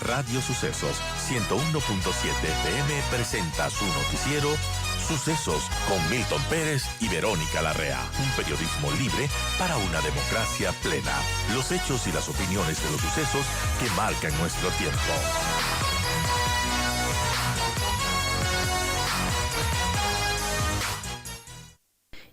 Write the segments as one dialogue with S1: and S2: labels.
S1: Radio Sucesos 101.7 FM presenta su noticiero Sucesos con Milton Pérez y Verónica Larrea. Un periodismo libre para una democracia plena. Los hechos y las opiniones de los sucesos que marcan nuestro tiempo.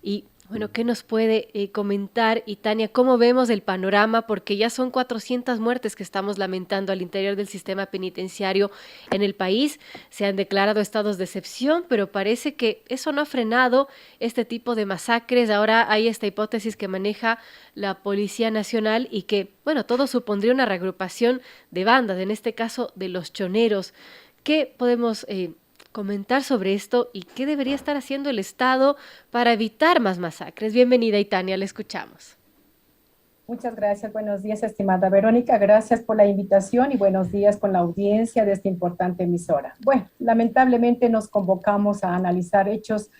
S2: Y bueno, ¿qué nos puede comentar, y Tania, cómo vemos el panorama? Porque ya son 400 muertes que estamos lamentando al interior del sistema penitenciario en el país. Se han declarado estados de excepción, pero parece que eso no ha frenado este tipo de masacres. Ahora hay esta hipótesis que maneja la Policía Nacional y que, bueno, todo supondría una reagrupación de bandas, en este caso de los choneros. ¿Qué podemos comentar sobre esto y qué debería estar haciendo el Estado para evitar más masacres? Bienvenida, Itania, le escuchamos.
S3: Muchas gracias, buenos días, estimada Verónica, gracias por la invitación y buenos días con la audiencia de esta importante emisora. Bueno, lamentablemente nos convocamos a analizar hechos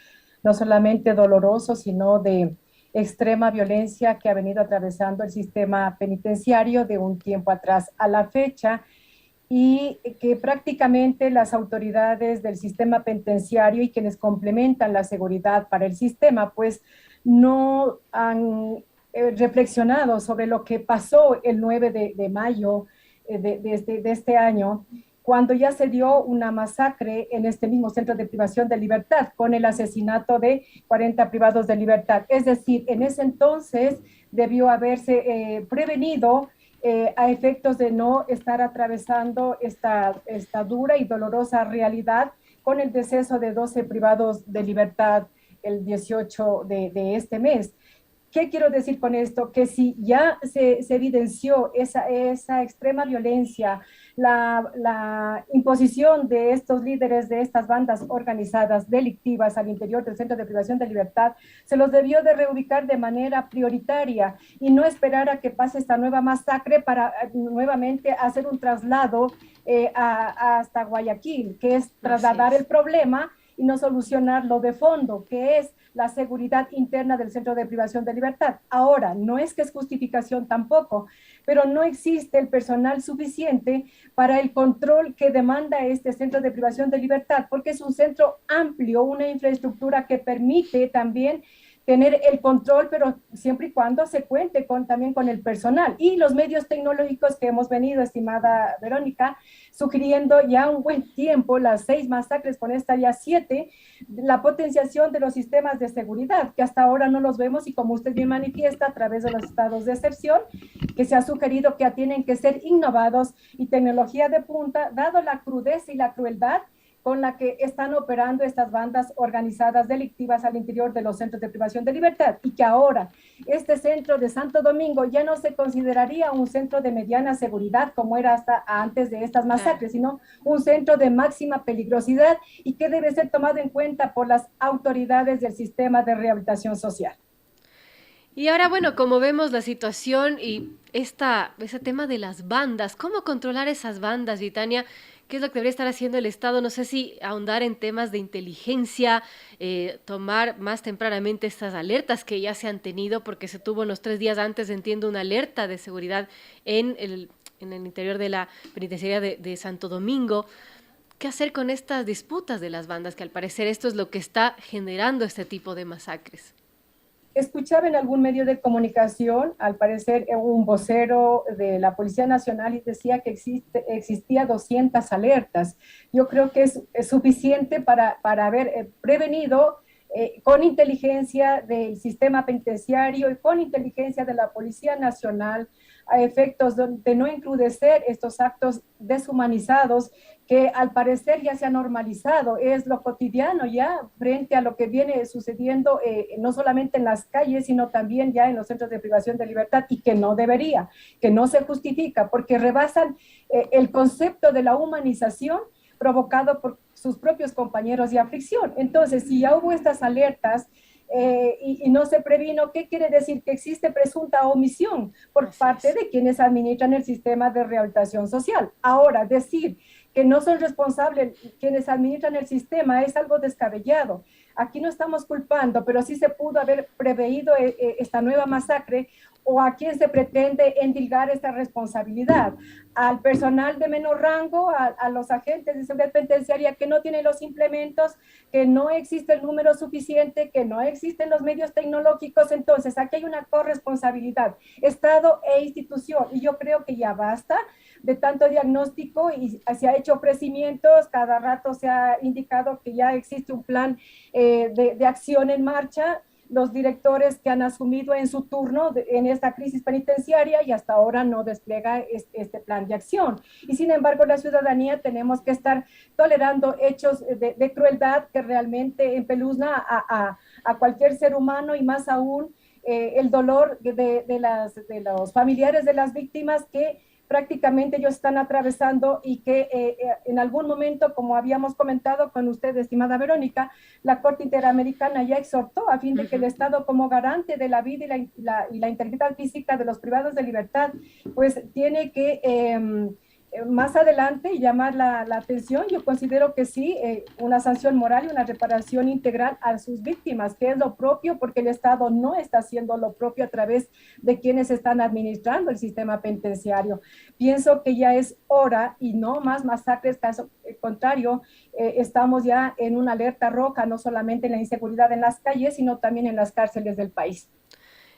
S3: no solamente dolorosos, sino de extrema violencia que ha venido atravesando el sistema penitenciario de un tiempo atrás a la fecha, y que prácticamente las autoridades del sistema penitenciario y quienes complementan la seguridad para el sistema, pues no han reflexionado sobre lo que pasó el 9 de mayo de este año, cuando ya se dio una masacre en este mismo centro de privación de libertad con el asesinato de 40 privados de libertad. Es decir, en ese entonces debió haberse prevenido a efectos de no estar atravesando esta dura y dolorosa realidad con el deceso de 12 privados de libertad el 18 de este mes. ¿Qué quiero decir con esto? Que si ya se evidenció esa extrema violencia, la imposición de estos líderes de estas bandas organizadas delictivas al interior del centro de privación de libertad, se los debió de reubicar de manera prioritaria y no esperar a que pase esta nueva masacre para nuevamente hacer un traslado hasta Guayaquil, que es trasladar el problema y no solucionarlo de fondo, que es la seguridad interna del centro de privación de libertad. Ahora, no es que es justificación tampoco, pero no existe el personal suficiente para el control que demanda este centro de privación de libertad, porque es un centro amplio, una infraestructura que permite también tener el control, pero siempre y cuando se cuente también con el personal y los medios tecnológicos que hemos venido, estimada Verónica, sugiriendo ya un buen tiempo, las 6 masacres, con esta ya 7, la potenciación de los sistemas de seguridad, que hasta ahora no los vemos, y como usted bien manifiesta, a través de los estados de excepción, que se ha sugerido que tienen que ser innovados y tecnología de punta, dado la crudeza y la crueldad con la que están operando estas bandas organizadas delictivas al interior de los centros de privación de libertad, y que ahora este centro de Santo Domingo ya no se consideraría un centro de mediana seguridad como era hasta antes de estas masacres, sino un centro de máxima peligrosidad y que debe ser tomado en cuenta por las autoridades del sistema de rehabilitación social.
S2: Y ahora, bueno, como vemos la situación y ese tema de las bandas, ¿cómo controlar esas bandas, Tania? ¿Qué es lo que debería estar haciendo el Estado? No sé si ahondar en temas de inteligencia, tomar más tempranamente estas alertas que ya se han tenido, porque se tuvo unos 3 días antes, entiendo, una alerta de seguridad en el interior de la penitenciaría de Santo Domingo. ¿Qué hacer con estas disputas de las bandas? Que al parecer esto es lo que está generando este tipo de masacres.
S3: Escuchaba en algún medio de comunicación, al parecer un vocero de la Policía Nacional, y decía que existía 200 alertas. Yo creo que es suficiente para haber prevenido con inteligencia del sistema penitenciario y con inteligencia de la Policía Nacional, a efectos de no encrudecer estos actos deshumanizados que al parecer ya se ha normalizado, es lo cotidiano ya frente a lo que viene sucediendo no solamente en las calles, sino también ya en los centros de privación de libertad, y que no debería, que no se justifica, porque rebasan el concepto de la humanización provocado por sus propios compañeros de aflicción. Entonces, si ya hubo estas alertas y no se previno, ¿qué quiere decir? Que existe presunta omisión por parte de quienes administran el sistema de rehabilitación social. Ahora, decir que no son responsables quienes administran el sistema es algo descabellado. Aquí no estamos culpando, pero sí se pudo haber preveído esta nueva masacre, o a quién se pretende endilgar esta responsabilidad? ¿Al personal de menor rango, a los agentes de seguridad penitenciaria que no tienen los implementos, que no existe el número suficiente, que no existen los medios tecnológicos? Entonces, aquí hay una corresponsabilidad, Estado e institución, y yo creo que ya basta de tanto diagnóstico y se ha hecho ofrecimientos, cada rato se ha indicado que ya existe un plan de acción en marcha, los directores que han asumido en su turno en esta crisis penitenciaria y hasta ahora no despliega este plan de acción. Y sin embargo, la ciudadanía tenemos que estar tolerando hechos de crueldad que realmente empeluzna a cualquier ser humano y más aún el dolor de los familiares de las víctimas que prácticamente ellos están atravesando y que en algún momento, como habíamos comentado con usted, estimada Verónica, la Corte Interamericana ya exhortó a fin de que el Estado, como garante de la vida y la integridad física de los privados de libertad, pues tiene que más adelante llamar la atención. Yo considero que sí, una sanción moral y una reparación integral a sus víctimas, que es lo propio, porque el Estado no está haciendo lo propio a través de quienes están administrando el sistema penitenciario. Pienso que ya es hora y no más masacres, caso contrario, estamos ya en una alerta roja, no solamente en la inseguridad en las calles, sino también en las cárceles del país.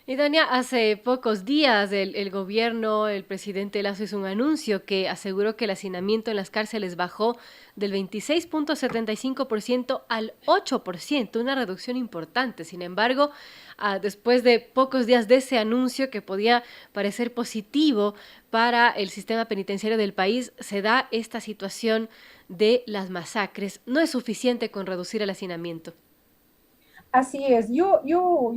S2: Y Dania, hace pocos días el gobierno, el presidente Lazo hizo un anuncio que aseguró que el hacinamiento en las cárceles bajó del 26.75% al 8%, una reducción importante. Sin embargo, después de pocos días de ese anuncio que podía parecer positivo para el sistema penitenciario del país, se da esta situación de las masacres. No es suficiente con reducir el hacinamiento.
S3: Así es, yo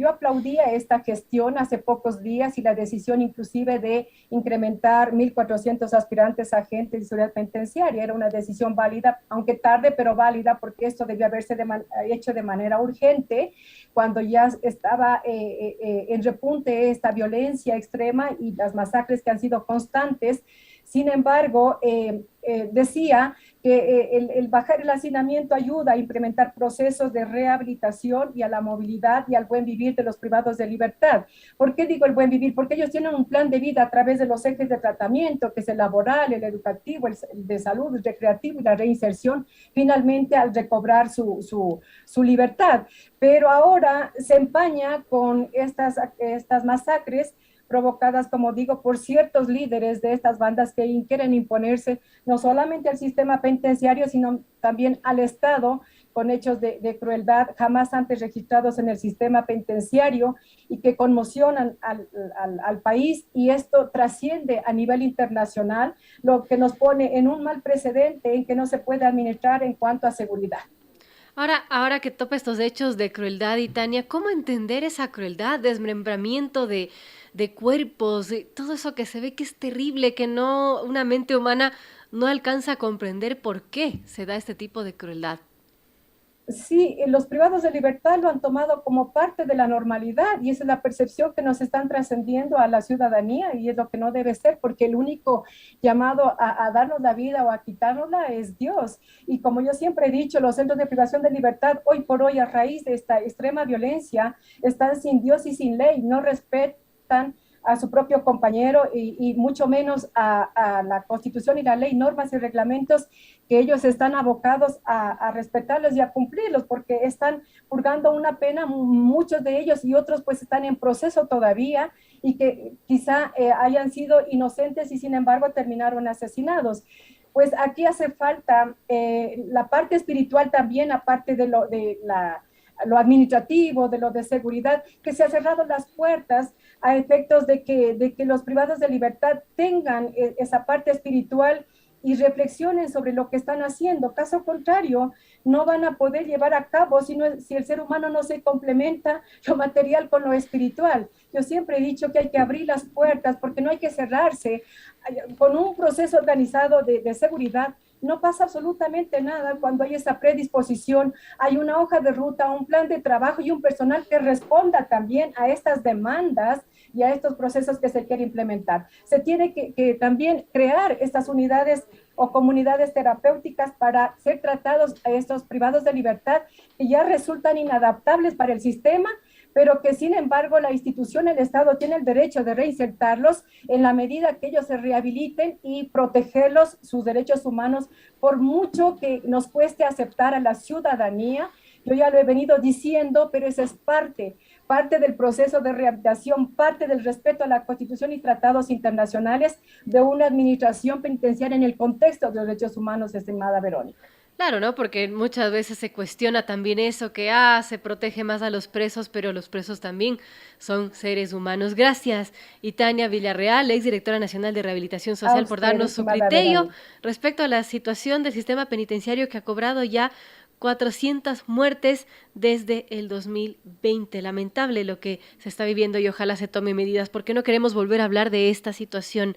S3: aplaudía esta gestión hace pocos días y la decisión inclusive de incrementar 1.400 aspirantes a agentes de seguridad penitenciaria. Era una decisión válida, aunque tarde, pero válida, porque esto debió haberse hecho de manera urgente cuando ya estaba en repunte esta violencia extrema y las masacres que han sido constantes. Sin embargo, decía que el bajar el hacinamiento ayuda a implementar procesos de rehabilitación y a la movilidad y al buen vivir de los privados de libertad. ¿Por qué digo el buen vivir? Porque ellos tienen un plan de vida a través de los ejes de tratamiento, que es el laboral, el educativo, el de salud, el recreativo y la reinserción, finalmente al recobrar su libertad. Pero ahora se empaña con estas masacres provocadas, como digo, por ciertos líderes de estas bandas que quieren imponerse no solamente al sistema penitenciario, sino también al Estado, con hechos de crueldad jamás antes registrados en el sistema penitenciario y que conmocionan al país, y esto trasciende a nivel internacional, lo que nos pone en un mal precedente en que no se puede administrar en cuanto a seguridad.
S2: Ahora que topa estos hechos de crueldad, y Tania, ¿cómo entender esa crueldad, desmembramiento de cuerpos, de todo eso que se ve que es terrible, que no, una mente humana no alcanza a comprender por qué se da este tipo de crueldad?
S3: Sí, los privados de libertad lo han tomado como parte de la normalidad y esa es la percepción que nos están trascendiendo a la ciudadanía y es lo que no debe ser, porque el único llamado a darnos la vida o a quitárnosla es Dios. Y como yo siempre he dicho, los centros de privación de libertad hoy por hoy, a raíz de esta extrema violencia, están sin Dios y sin ley, no respetan a su propio compañero y mucho menos a la Constitución y la ley, normas y reglamentos que ellos están abocados a respetarlos y a cumplirlos, porque están purgando una pena, muchos de ellos y otros pues están en proceso todavía y que quizá hayan sido inocentes y sin embargo terminaron asesinados. Pues aquí hace falta la parte espiritual también, aparte de lo administrativo, de lo de seguridad, que se han cerrado las puertas a efectos de que los privados de libertad tengan esa parte espiritual y reflexionen sobre lo que están haciendo. Caso contrario, no van a poder llevar a cabo si el ser humano no se complementa lo material con lo espiritual. Yo siempre he dicho que hay que abrir las puertas porque no hay que cerrarse. Con un proceso organizado de seguridad no pasa absolutamente nada cuando hay esa predisposición, hay una hoja de ruta, un plan de trabajo y un personal que responda también a estas demandas y a estos procesos que se quiere implementar. Se tiene que también crear estas unidades o comunidades terapéuticas para ser tratados a estos privados de libertad que ya resultan inadaptables para el sistema, pero que sin embargo la institución, el Estado, tiene el derecho de reinsertarlos en la medida que ellos se rehabiliten y protegerlos, sus derechos humanos, por mucho que nos cueste aceptar a la ciudadanía. Yo ya lo he venido diciendo, pero esa es parte del proceso de rehabilitación, parte del respeto a la Constitución y tratados internacionales de una administración penitenciaria en el contexto de los derechos humanos, estimada Verónica.
S2: Claro, ¿no? Porque muchas veces se cuestiona también eso, que se protege más a los presos, pero los presos también son seres humanos. Gracias, y Tania Villarreal, exdirectora nacional de Rehabilitación
S3: A
S2: Social, por
S3: usted,
S2: darnos su
S3: estimada
S2: criterio
S3: Verónica.
S2: respecto a la situación del sistema penitenciario que ha cobrado ya 400 muertes desde el 2020. Lamentable lo que se está viviendo y ojalá se tomen medidas porque no queremos volver a hablar de esta situación.